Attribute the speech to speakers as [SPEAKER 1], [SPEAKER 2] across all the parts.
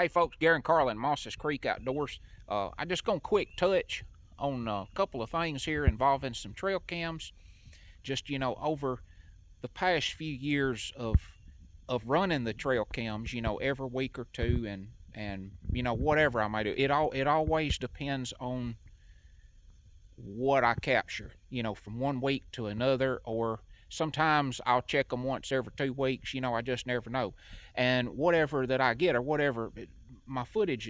[SPEAKER 1] Hey folks, Gary and Carlin, Mosses Creek Outdoors. I just gonna quick touch on a couple of things here involving some trail cams. Just over the past few years of running the trail cams, every week or two, and whatever I might do, it always depends on what I capture. From one week to another, or sometimes I'll check them once every 2 weeks. I just never know, and whatever that I get or whatever my footage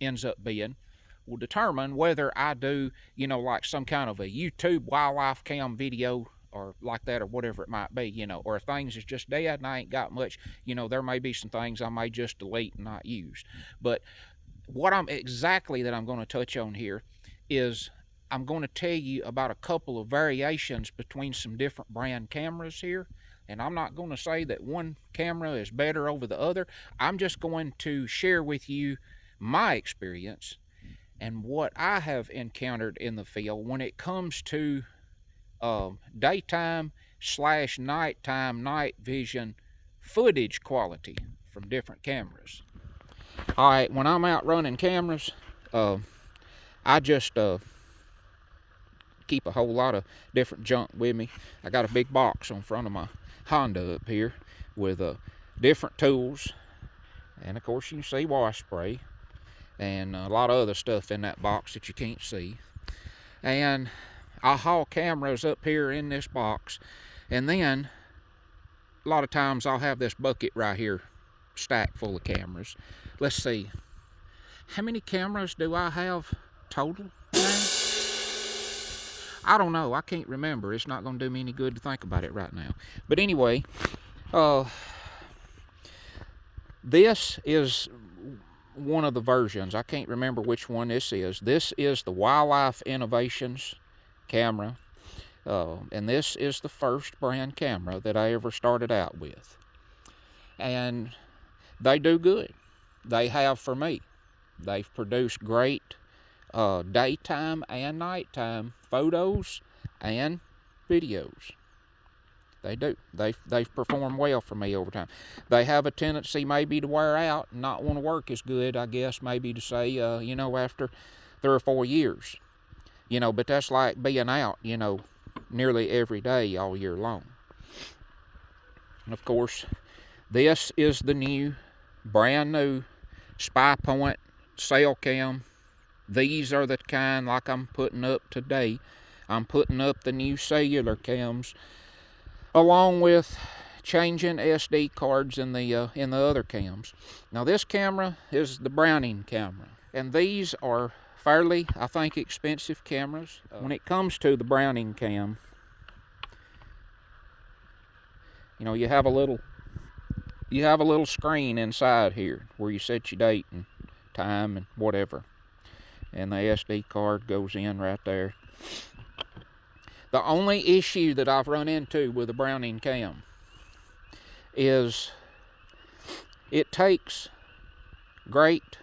[SPEAKER 1] ends up being will determine whether I do, like some kind of a YouTube wildlife cam video or like that, or whatever it might be, or if things is just dead and I ain't got much, there may be some things I may just delete and not use. But what I'm going to touch on here is I'm going to tell you about a couple of variations between some different brand cameras here. And I'm not going to say that one camera is better over the other. I'm just going to share with you my experience and what I have encountered in the field when it comes to daytime/nighttime night vision footage quality from different cameras. All right, when I'm out running cameras, I just keep a whole lot of different junk with me. I got a big box on front of my Honda up here with different tools, and of course you can see wash spray and a lot of other stuff in that box that you can't see. And I haul cameras up here in this box, and then a lot of times I'll have this bucket right here stacked full of cameras. Let's see, how many cameras do I have total now? I don't know. I can't remember. It's not going to do me any good to think about it right now. But anyway, this is one of the versions. I can't remember which one this is. This is the Wildlife Innovations camera. And this is the first brand camera that I ever started out with. And they do good. They have for me. They've produced great daytime and nighttime photos and videos. They do. They've performed well for me over time. They have a tendency maybe to wear out and not want to work as good, I guess, maybe to say, after 3 or 4 years. But that's like being out, nearly every day all year long. And of course, this is the brand new SpyPoint cell cam. These are the kind like I'm putting up today. I'm putting up the new cellular cams, along with changing SD cards in the other cams. Now this camera is the Browning camera, and these are fairly, I think, expensive cameras. When it comes to the Browning cam, you have a little screen inside here where you set your date and time and whatever, and the SD card goes in right there. The only issue that I've run into with the Browning cam is it takes great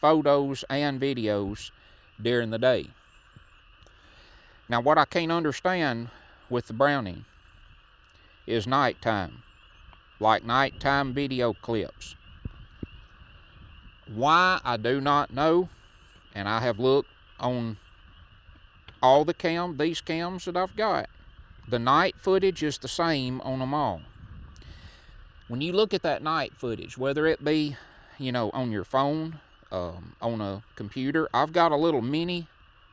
[SPEAKER 1] photos and videos during the day. Now what I can't understand with the Browning is nighttime, like nighttime video clips. Why, I do not know, and I have looked on all these cams that I've got. The night footage is the same on them all. When you look at that night footage, whether it be, on your phone, on a computer, I've got a little mini,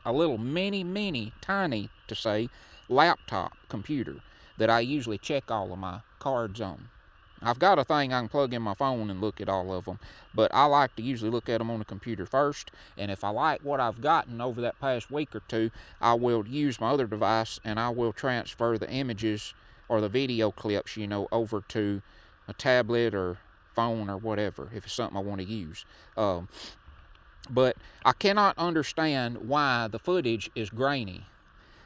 [SPEAKER 1] tiny to say, laptop computer that I usually check all of my cards on. I've got a thing I can plug in my phone and look at all of them, but I like to usually look at them on the computer first, and if I like what I've gotten over that past week or two, I will use my other device and I will transfer the images or the video clips, over to a tablet or phone or whatever, if it's something I want to use. But I cannot understand why the footage is grainy.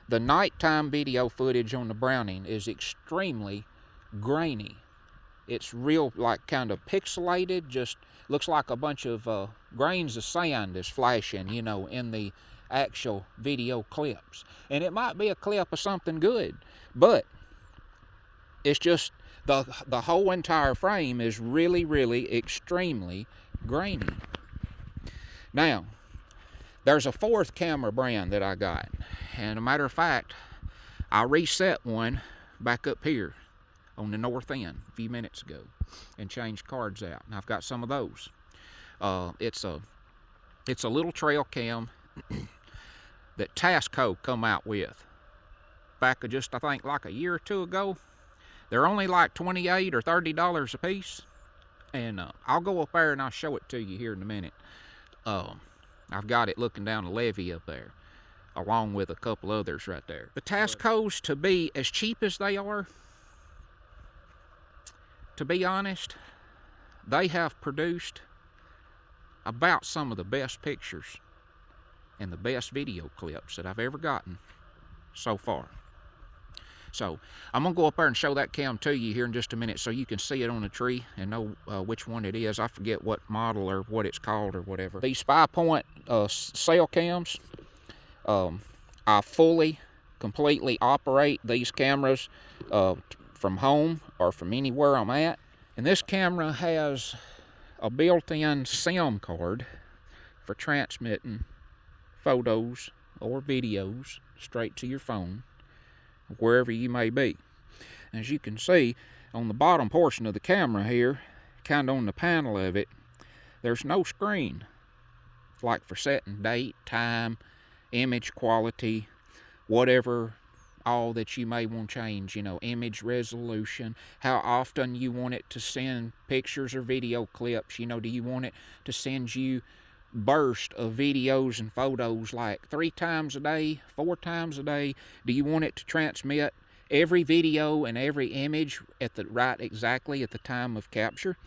[SPEAKER 1] The nighttime video footage on the Browning is extremely grainy. It's real, like, kind of pixelated, just looks like a bunch of grains of sand is flashing, in the actual video clips. And it might be a clip of something good, but it's just the whole entire frame is really, really extremely grainy. Now, there's a fourth camera brand that I got. And a matter of fact, I reset one back up here on the north end a few minutes ago and changed cards out. And I've got some of those. It's a little trail cam that Tasco come out with back just, I think, like a year or two ago. They're only like $28 or $30 a piece, and I'll go up there and I'll show it to you here in a minute. I've got it looking down the levee up there, along with a couple others right there. The Tascos, to be as cheap as they are, to be honest, they have produced about some of the best pictures and the best video clips that I've ever gotten so far. So I'm gonna go up there and show that cam to you here in just a minute so you can see it on the tree and know which one it is. I forget what model or what it's called or whatever. These SpyPoint cell cams, I fully, completely operate these cameras from home or from anywhere I'm at. And this camera has a built-in SIM card for transmitting photos or videos straight to your phone, wherever you may be. As you can see on the bottom portion of the camera here, kind of on the panel of it, there's no screen, like for setting date, time, image quality, whatever, all that you may want to change, you know, image resolution, how often you want it to send pictures or video clips. You know, do you want it to send you burst of videos and photos like 3 times a day, 4 times a day? Do you want it to transmit every video and every image at the exactly at the time of capture?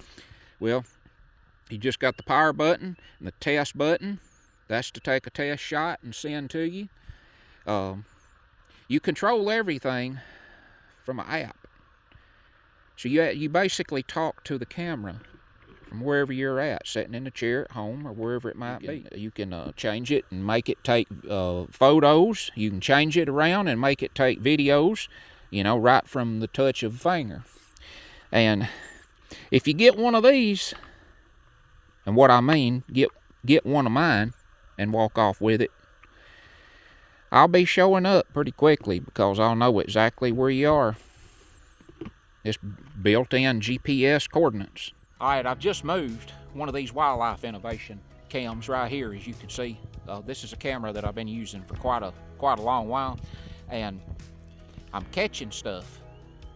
[SPEAKER 1] Well, you just got the power button and the test button. That's to take a test shot and send to you. You control everything from an app. So you basically talk to the camera from wherever you're at, sitting in the chair at home or wherever it might be. You can change it and make it take photos. You can change it around and make it take videos, you know, right from the touch of a finger. And if you get one of these, and what I mean, get one of mine and walk off with it, I'll be showing up pretty quickly because I'll know exactly where you are. It's built-in GPS coordinates. All right, I've just moved one of these Wildlife Innovation cams right here, as you can see. This is a camera that I've been using for quite a long while, and I'm catching stuff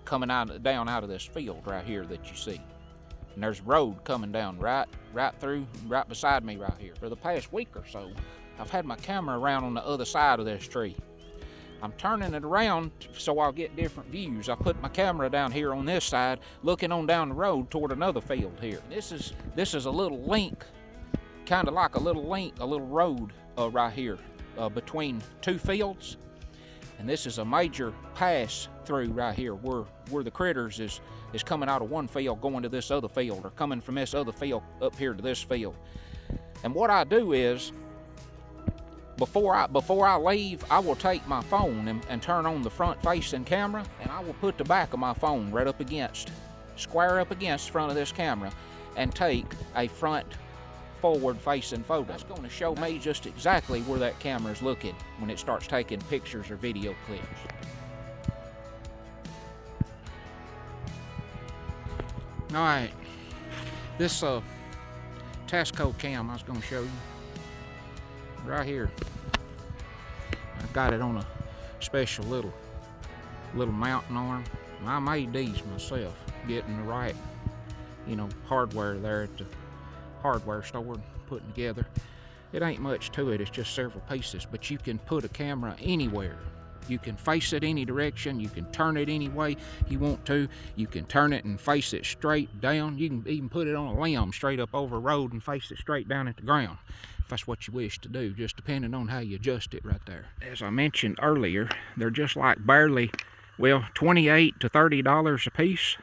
[SPEAKER 1] coming down out of this field right here that you see. And there's a road coming down right beside me right here. For the past week or so, I've had my camera around on the other side of this tree. I'm turning it around so I'll get different views. I put my camera down here on this side, looking on down the road toward another field here. This is a little link, kind of like a little road right here between 2 fields. And this is a major pass through right here where the critters is coming out of one field going to this other field, or coming from this other field up here to this field. And what I do is, before I leave, I will take my phone and turn on the front-facing camera, and I will put the back of my phone right square up against the front of this camera, and take a forward-facing photo. That's going to show me just exactly where that camera is looking when it starts taking pictures or video clips. All right, this Tasco cam I was going to show you right here. I've got it on a special little mounting arm. I made these myself, getting the right, you know, hardware there at the hardware store and putting together. It ain't much to it, it's just several pieces, but you can put a camera anywhere. You can face it any direction, you can turn it any way you want to, you can turn it and face it straight down, you can even put it on a limb straight up over a road and face it straight down at the ground, if that's what you wish to do, just depending on how you adjust it right there. As I mentioned earlier, they're just like barely, well, $28 to $30 a piece.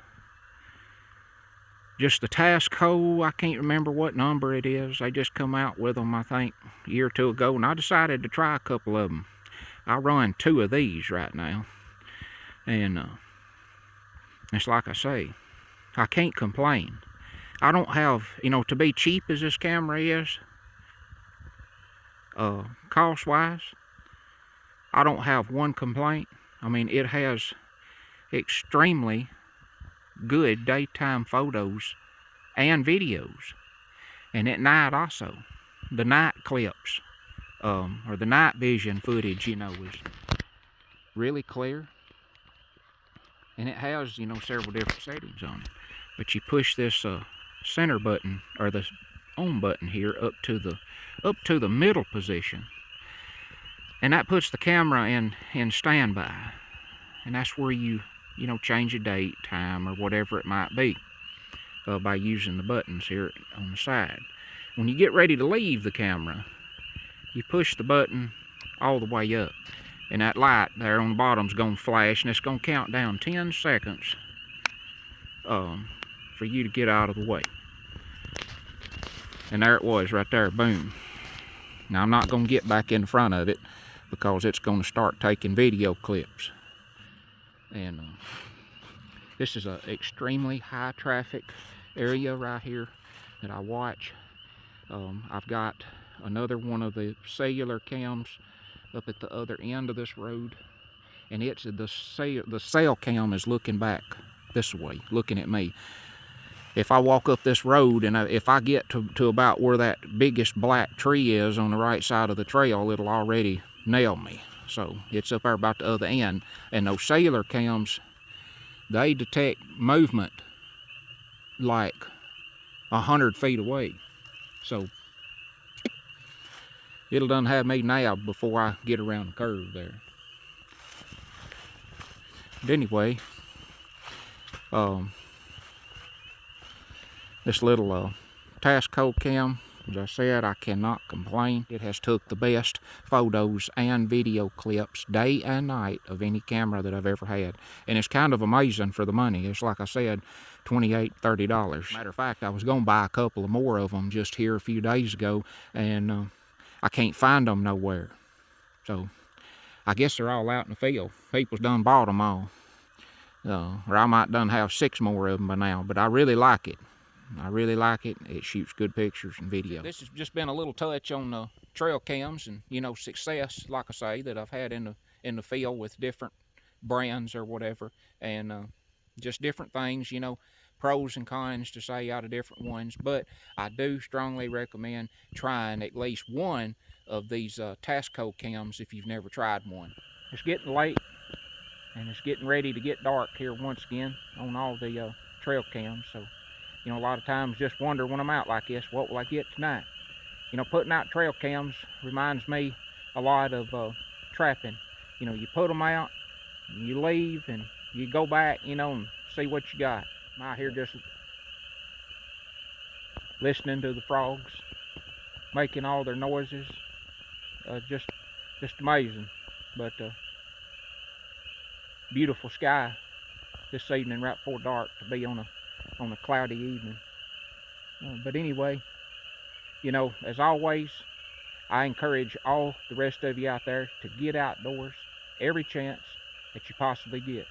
[SPEAKER 1] Just the Tasco, I can't remember what number it is. They just come out with them, I think, a year or two ago, and I decided to try a couple of them. I run 2 of these right now, and it's like I say, I can't complain. I don't have, you know, to be cheap as this camera is, cost-wise, I don't have one complaint. I mean, it has extremely good daytime photos and videos. And at night also, the night clips, or the night vision footage, you know, is really clear. And it has, you know, several different settings on it. But you push this center button, or the on button here, up to the middle position, and that puts the camera in standby. And that's where you know, change the date, time, or whatever it might be, by using the buttons here on the side. When you get ready to leave the camera, you push the button all the way up, and that light there on the bottom is going to flash, and it's going to count down 10 seconds for you to get out of the way. And there it was right there, boom. Now I'm not going to get back in front of it because it's going to start taking video clips. And this is an extremely high traffic area right here that I watch. I've got another one of the cellular cams up at the other end of this road, and it's the cell cam is looking back this way, looking at me. If I walk up this road and if I get to about where that biggest black tree is on the right side of the trail, it'll already nail me. So it's up there about the other end. And those cellular cams, they detect movement like 100 feet away. So it'll done have me nailed before I get around the curve there. But anyway, this little Tasco cam, as I said, I cannot complain. It has took the best photos and video clips day and night of any camera that I've ever had. And it's kind of amazing for the money. It's like I said, $28, $30. Matter of fact, I was going to buy a couple of more of them just here a few days ago, and I can't find them nowhere. So I guess they're all out in the field. People's done bought them all. Or I might done have 6 more of them by now, but I really like it. I really like it. It shoots good pictures and video. This has just been a little touch on the trail cams and, you know, success, like I say, that I've had in the field with different brands or whatever, and just different things, you know, pros and cons to say out of different ones. But I do strongly recommend trying at least one of these Tasco cams if you've never tried one. It's getting late, and it's getting ready to get dark here once again on all the trail cams. So, you know, a lot of times just wonder when I'm out like this, what will I get tonight? You know, putting out trail cams reminds me a lot of trapping. You know, you put them out, you leave, and you go back, you know, and see what you got. I'm out here just listening to the frogs, making all their noises. Just amazing. But beautiful sky this evening right before dark to be on a cloudy evening. But anyway, you know, as always, I encourage all the rest of you out there to get outdoors every chance that you possibly get.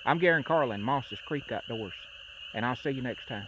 [SPEAKER 1] I'm Garen Carlin, Mosses Creek Outdoors, and I'll see you next time.